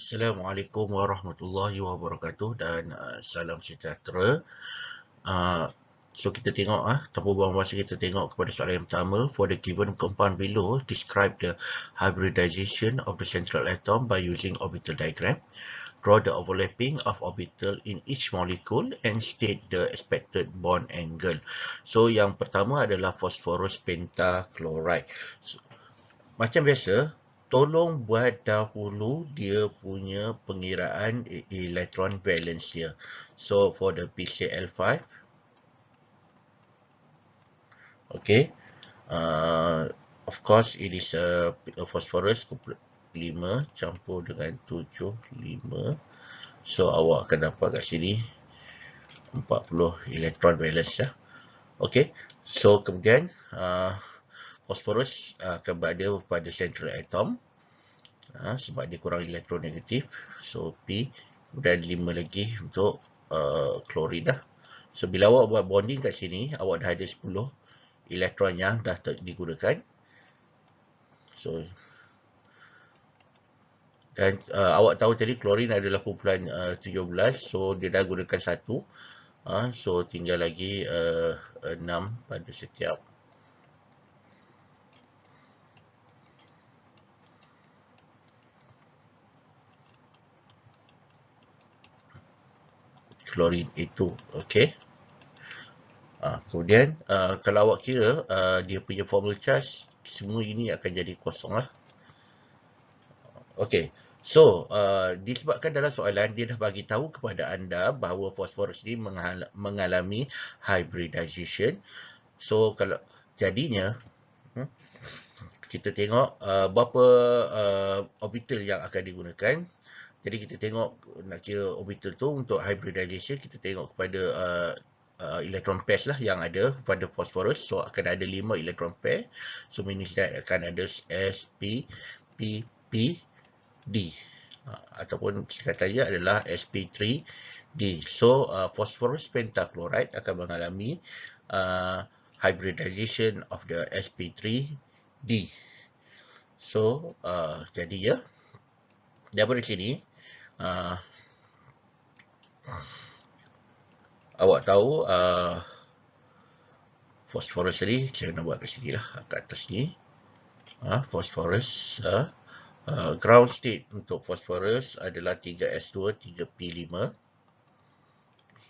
Assalamualaikum warahmatullahi wabarakatuh dan salam sejahtera. Uh, so kita tengok tanpa buang masa kita tengok kepada soalan yang pertama. For the given compound below, describe the hybridization of the central atom by using orbital diagram. Draw the overlapping of orbital in each molecule and state the expected bond angle. So yang pertama adalah phosphorus pentachloride. So, macam biasa, tolong buat dahulu dia punya pengiraan elektron valence dia. So for the PCl5, okay, of course it is a phosphorus 5 campur dengan 7, 5. So awak akan dapat kat sini 40 elektron valence ya. Okay, so kemudian phosphorus akan berada pada central atom. Sebab dia kurang elektronegatif, so P. Kemudian 5 lagi untuk klorin dah. So bila awak buat bonding kat sini, awak dah ada 10 elektron yang dah digunakan. So dan awak tahu tadi klorin adalah kumpulan 17, so dia dah gunakan 1. So tinggal lagi 6 pada setiap klorin itu. Okey. Kemudian kalau awak kira dia punya formal charge, semua ini akan jadi kosong lah. Okey. So disebabkan dalam soalan dia dah bagi tahu kepada anda bahawa fosforus ni mengalami hybridization. So kalau jadinya kita tengok berapa orbital yang akan digunakan. Jadi kita tengok nak kira orbital tu untuk hybridization, kita tengok kepada elektron pairs lah yang ada pada phosphorus. So akan ada 5 elektron pair. So means that akan ada sp, p, p, d. Ataupun katanya adalah sp3d. So phosphorus pentachloride akan mengalami hybridization of the sp3d. So jadi ya, daripada sini awak tahu phosphorus tadi, saya nak buat kat sini lah, kat atas ni. Phosphorus ground state untuk phosphorus adalah 3s2 3p5.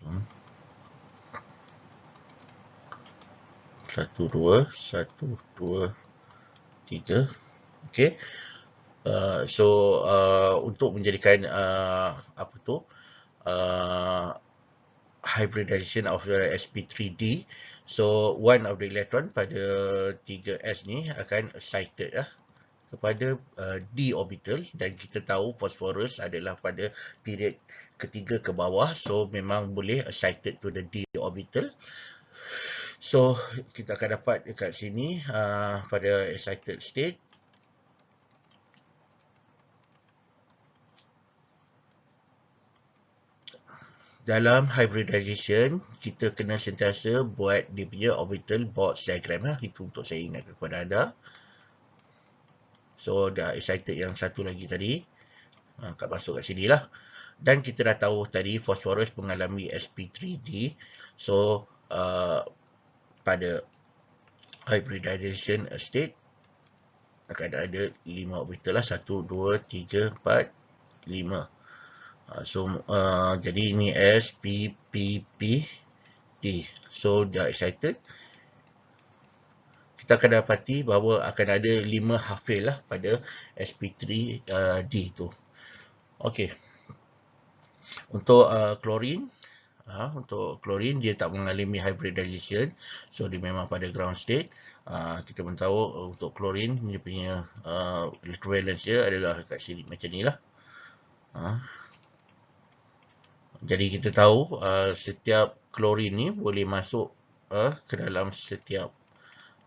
1 2 1 2 3. Okey. So untuk menjadikan apa tu hybridization of the sp3d, so one of the electron pada 3s ni akan excited kepada d orbital, dan kita tahu phosphorus adalah pada period ketiga ke bawah, so memang boleh excited to the d orbital. So kita akan dapat dekat sini pada excited state dalam hybridization, kita kena sentiasa buat dia punya orbital box diagram lah. Itu untuk saya ingatkan kepada anda. So dah excited yang satu lagi tadi, kat masuk kat sini lah. Dan kita dah tahu tadi phosphorus mengalami sp3d. So pada hybridization state akan ada 5 orbital lah. 1, 2, 3, 4, 5. So jadi ini S, P, P, P, D. So dah excited. Kita akan dapati bahawa akan ada 5 hafil lah pada sp3d tu. Okey. Untuk klorin, untuk klorin dia tak mengalami hybridization. So dia memang pada ground state. Kita pun tahu untuk klorin dia punya electrovalence dia adalah kat sini macam ni lah. Jadi kita tahu setiap klorin ni boleh masuk ke dalam setiap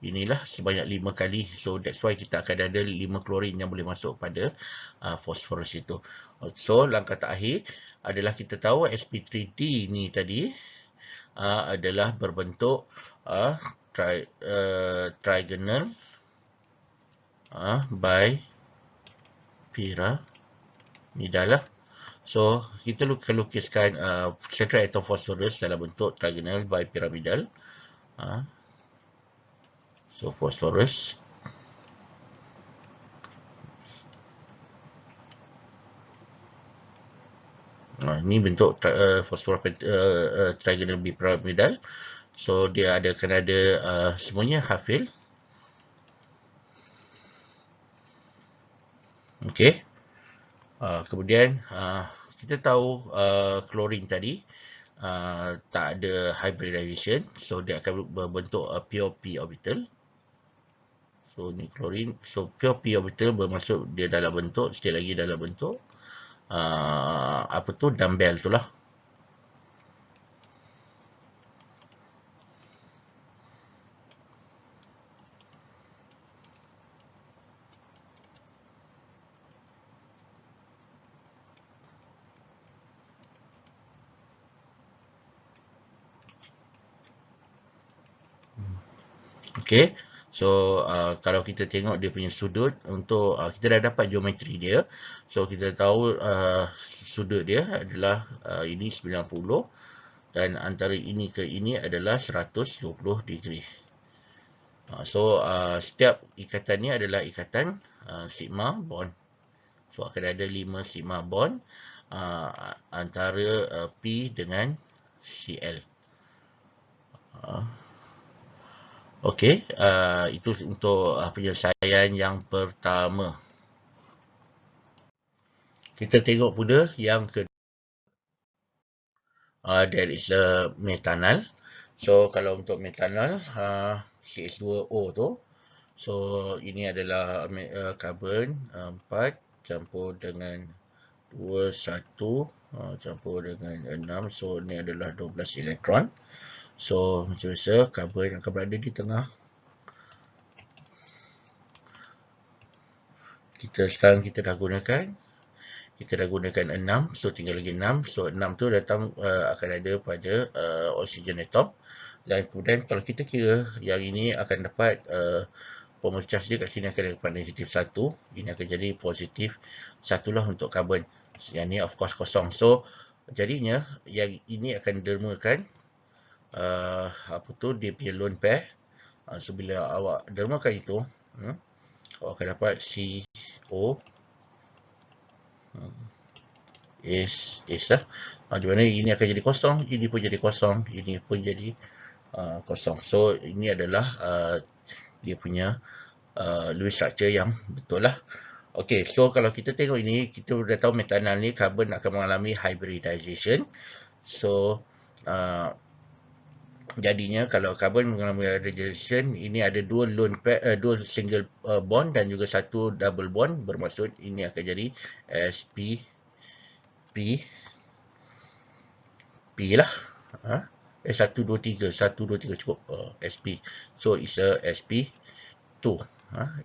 inilah sebanyak 5 kali. So that's why kita akan ada 5 klorin yang boleh masuk pada phosphorus itu. So langkah terakhir adalah kita tahu sp3d ni tadi adalah berbentuk trigonal by pyramidal. Ni dah lah. So, kita akan lukiskan central atom phosphorus dalam bentuk trigonal bipyramidal. So, phosphorus. Ini bentuk phosphorus trigonal bipyramidal. So, dia akan ada semuanya hafil. Okey. Kemudian kita tahu klorin tadi tak ada hybridization, so dia akan berbentuk pure p orbital. So ni klorin, so pure p orbital bermaksud dia dalam bentuk, sekali lagi dalam bentuk apa tu, dumbbell tu lah. Okey. So kalau kita tengok dia punya sudut untuk kita dah dapat geometri dia. So kita tahu sudut dia adalah ini 90 dan antara ini ke ini adalah 120 degree. So setiap ikatan ni adalah ikatan sigma bond. So akan ada 5 sigma bond antara P dengan Cl. Okey, itu untuk penyelesaian yang pertama. Kita tengok pula yang kedua. There is a methanol. So kalau untuk methanol, CH2O tu, so ini adalah karbon 4 campur dengan 2, 1 campur dengan 6. So ini adalah 12 elektron. So macam biasa, karbon akan berada di tengah. Sekarang kita dah gunakan 6, so tinggal lagi 6. So 6 tu datang akan ada pada oksigen atom. Dan kemudian kalau kita kira yang ini akan dapat formula charge dia kat sini akan dapat negatif 1. Ini akan jadi positif 1 lah untuk karbon. Yang ni of course kosong. So jadinya yang ini akan dermakan apa tu, dia punya lone pair. So bila awak dermakan itu, awak akan dapat CO is lah. Di mana ini akan jadi kosong, ini pun jadi kosong, ini pun jadi kosong. So ini adalah dia punya Lewis structure yang betul lah. Okey, so kalau kita tengok ini, kita dah tahu methanol ni karbon akan mengalami hybridization. So jadinya kalau karbon mengalami hybridization, ini ada dua lone pair, dua single bond dan juga satu double bond, bermaksud ini akan jadi sp P lah. 1, 2, 3 cukup. SP. So it's a SP2.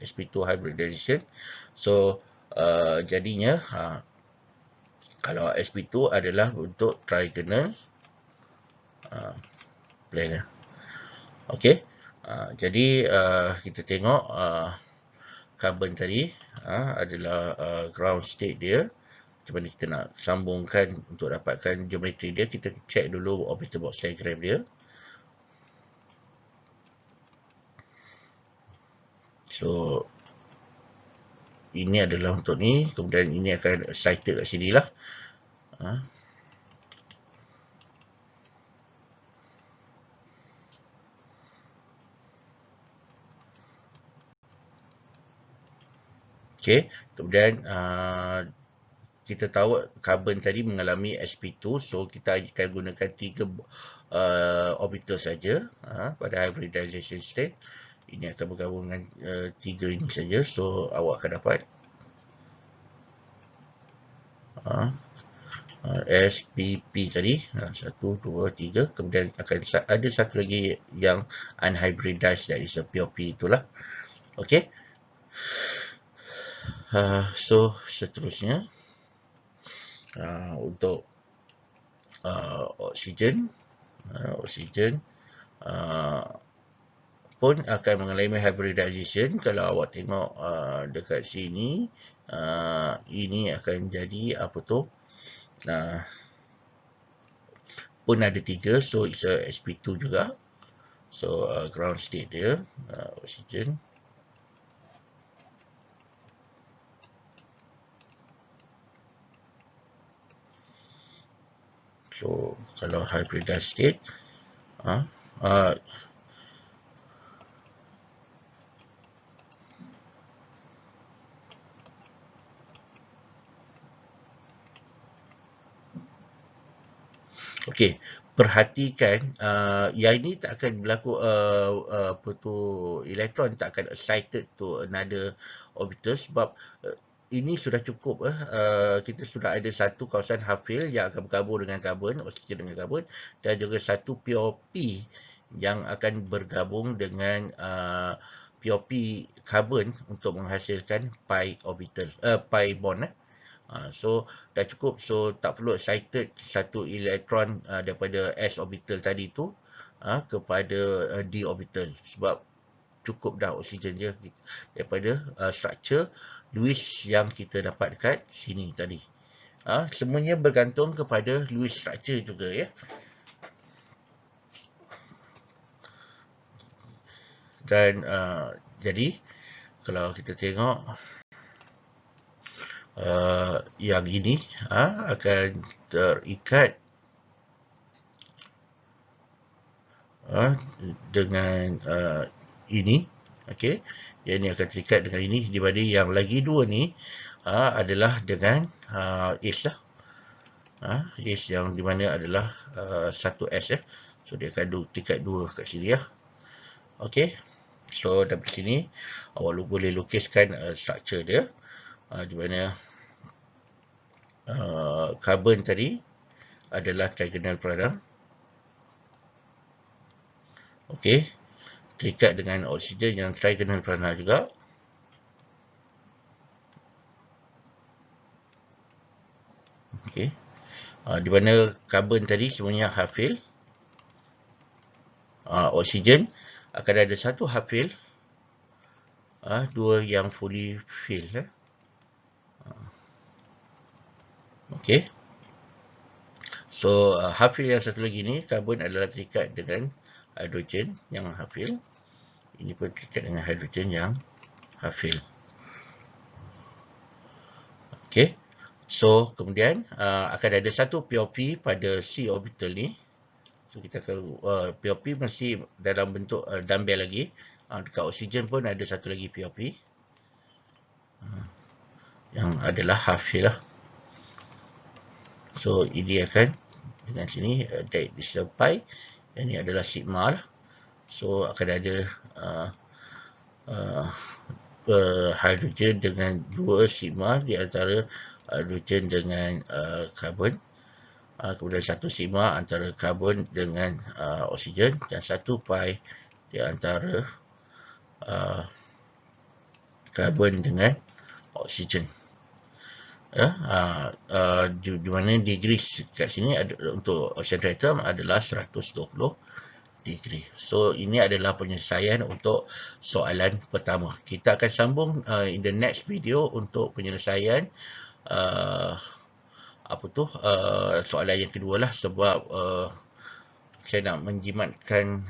SP2 hybridization. So jadinya kalau SP2 adalah untuk trigonal planar. Okey. Jadi kita tengok karbon tadi adalah ground state dia. Macam mana kita nak sambungkan untuk dapatkan geometri dia, kita check dulu orbital box diagram dia. So ini adalah untuk ni, kemudian ini akan cited kat sini lah. Okey, kemudian kita tahu karbon tadi mengalami sp2, so kita akan gunakan 3 orbital saja pada hybridization state. Ini akan bergabung dengan 3 ini saja, so awak akan dapat SPP tadi 1, 2, 3. Kemudian akan ada satu lagi yang unhybridized, that is a pure P itulah. Okey. So seterusnya untuk oksigen pun akan mengalami hybridization. Kalau awak tengok dekat sini, ini akan jadi apa tu, pun ada 3, so it's a sp2 juga. So ground state dia, oksigen. So kalau hybridized state, okey, perhatikan yang ini tak akan berlaku, apa tu, elektron tak akan excited to another orbital sebab ini sudah cukup. Kita sudah ada satu kawasan hafil yang akan bergabung dengan karbon, oksigen dengan karbon, dan juga satu pure P yang akan bergabung dengan pure P karbon untuk menghasilkan pi orbital, pi bond. So dah cukup, so tak perlu excited satu elektron daripada s orbital tadi tu kepada d orbital, sebab cukup dah oksigen je daripada structure Lewis yang kita dapat dekat sini tadi. Semuanya bergantung kepada Lewis structure juga ya. Dan jadi kalau kita tengok yang ini akan terikat dengan ini, okey. Yang ini akan terikat dengan ini, di mana yang lagi dua ni adalah dengan ACE lah. ACE yang di mana adalah satu S . So dia akan terikat dua kat sini ya. Okey. So dari sini awak boleh lukiskan structure dia, di mana karbon tadi adalah trigonal prana. Okey, terikat dengan oksigen yang trigonal prana juga. Okey, di mana karbon tadi semuanya hafil. Oksigen akan ada satu hafil, dua yang fully fill. Okey. So hafil yang satu lagi ni, karbon adalah terikat dengan hidrogen yang hafil. Ini pun terikat dengan hidrogen yang hafil. Okey. So kemudian akan ada satu pure P pada C orbital ni. So kita akan pure P mesti dalam bentuk dumbbell lagi. Dekat oksigen pun ada satu lagi pure P yang adalah hafil lah. So ini akan dengan sini this pi, yang ini adalah sigma lah. So akan ada hidrogen dengan dua sigma di antara hidrogen dengan karbon. Kemudian satu sigma antara karbon dengan oksigen, dan satu pi di antara karbon dengan oksigen. Di mana degree kat sini untuk oxygen atom adalah 120 degree. So ini adalah penyelesaian untuk soalan pertama. Kita akan sambung in the next video untuk penyelesaian soalan yang kedua lah, sebab saya nak menjimatkan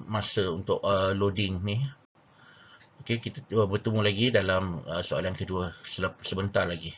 masa untuk loading ni. Okey, kita bertemu lagi dalam soalan kedua sebentar lagi.